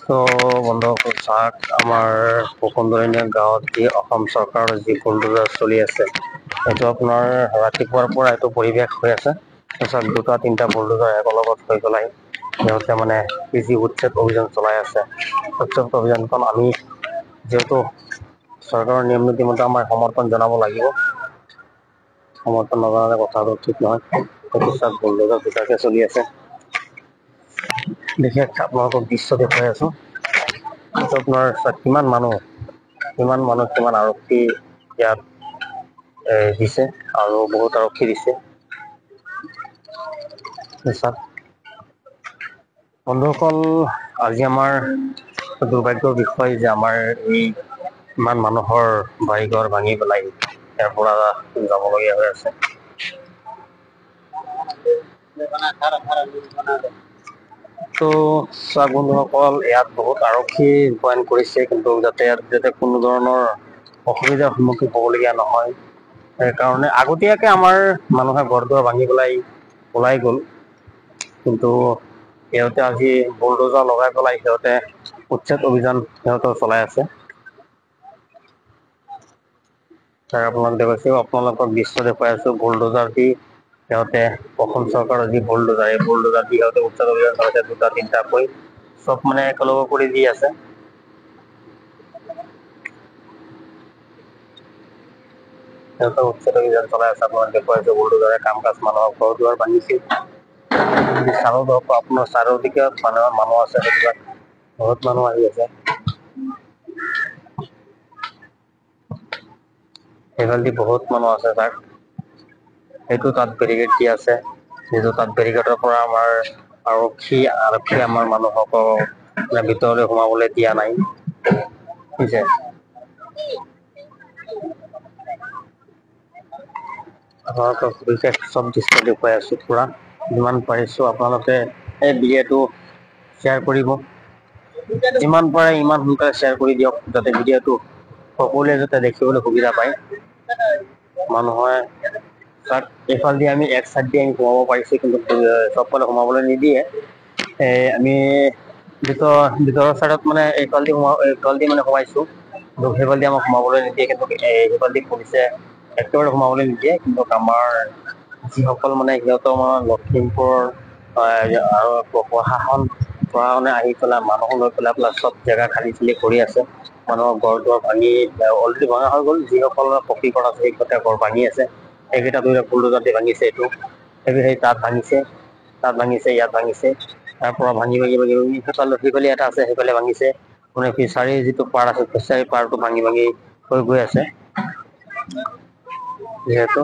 তো বন্ধুসকল চাওক, আমাৰ বসুন্ধৰণীয়া গাঁৱত যি অসম চৰকাৰৰ যি বুলডোজাৰ চলি আছে, এইটো আপোনাৰ ৰাতিপুৱাৰ পৰা এইটো পৰিৱেশ হৈ আছে। চাওক, দুটা তিনিটা বুলডোজাৰ একেলগত হৈ পেলাই সিহঁতে মানে যি উচ্ছেদ অভিযান চলাই আছে। উচ্ছেদ অভিযানখন আমি যিহেতু চৰকাৰৰ নিয়ম নীতি মতে আমাৰ সমৰ্থন জনাব লাগিব। সমৰ্থন নজনালে কথাটো ঠিক নহয়। সেইটো চাওক, বুলডোজাৰ দুটাকে চলি আছে। বিশেষ আপোনালোকক দৃশ্য দেখুৱাই আছো। আপোনাৰ কিমান মানুহ কিমান আৰক্ষী ইয়াত দিছে, আৰু বহুত আৰক্ষী দিছে। বন্ধুসকল, আজি আমাৰ দুৰ্ভাগ্যৰ বিষয় যে আমাৰ এই ইমান মানুহৰ বাৰীঘৰ ভাঙি পেলাই ইয়াৰ পৰা যাবলগীয়া হৈ আছে। তো চাওক বন্ধুসকল, ইয়াত বহুত আৰক্ষী মোতায়েন কৰিছে, কিন্তু যাতে কোনো ধৰণৰ অসুবিধাৰ সন্মুখীন হ'বলগীয়া নহয়, সেইকাৰণে আগতীয়াকে আমাৰ মানুহে ঘৰ দুৱাৰ ভাঙি পেলাই ওলাই গ'ল। কিন্তু সিহঁতে আজি বুলডোজাৰ লগাই পেলাই সিহঁতে উচ্ছেদ অভিযান চলাই আছে। আপোনালোকক দৃশ্য দেখুৱাই আছো। বুলডোজাৰ দি সিহঁতে অসম চৰকাৰৰ যি বুলডোজাৰ, এই বুলডোজাৰ দি সিহঁতে উচ্ছেদ অভিযান চলাইছে। দুটা তিনিটাকৈ চব মানে একেলগে কৰি দি আছে। সিহঁতে উচ্ছেদ অভিযান চলাই আছে। আপোনাক দেখুৱাইছো বুলডোজাৰে কাম কাজ মানুহৰ ঘৰ দুৱাৰ ভাঙিছে। আপোনাৰ চাৰিওদিকে মানুহ আছে, সেইবিলাক বহুত মানুহ আহি আছে। সেইফালেদি বহুত মানুহ আছে। তাক সেইটো তাত বেৰিকেড দি আছে। যিটো তাত বেৰিকেডৰ পৰা আমাৰ আৰক্ষী আমাৰ মানুহক ভিতৰলৈ সোমাবলৈ দিয়া নাই, বুজিছে। আপোনালোকক বিশেষ চব দৃশ্য দেখুৱাই আছো। পুৰা যিমান পাৰিছো আপোনালোকে এই ভিডিঅ'টো শ্বেয়াৰ কৰিব। যিমান পাৰে ইমান সোনকালে শ্বেয়াৰ কৰি দিয়ক, যাতে ভিডিঅ'টো সকলোৱে যাতে দেখিবলৈ সুবিধা পায়। মানুহে তাক এইফালেদি আমি এক চাইড দি আমি সোমাব পাৰিছো, কিন্তু চবফালে সোমাবলৈ নিদিয়ে। আমি ভিতৰৰ চাইডত মানে এইফালেদি মানে সোমাইছো, কিন্তু সেইফালেদি আমাক সোমাবলৈ নিদিয়ে। কিন্তু সেইফালেদি পুলিচে একেবাৰে সোমাবলৈ নিদিয়ে। কিন্তু আমাৰ যিসকল মানে সিহঁতৰ লখিমপুৰ আৰু প্ৰশাসন আহি পেলাই মানুহ লৈ পেলাই চব জেগা খালি কৰি আছে। মানুহৰ ঘৰ দুৱাৰ ভাঙি অলৰেডি ভঙা হৈ গ'ল। যিসকলৰ পকী ঘৰ আছে সেইকেইটা ঘৰ ভাঙি আছে। এইকেইটা বুলডোজাৰ দি ভাঙিছে। সেই তাত ভাঙিছে, ইয়াত ভাঙিছে। তাৰ পৰা ভাঙি সিফালে এটা আছে, সেইফালে ভাঙিছে। মানে ফিচাৰী যিটো পাৰ আছে, ফিচাৰী পাৰটো ভাঙি হৈ গৈ আছে। যিহেতু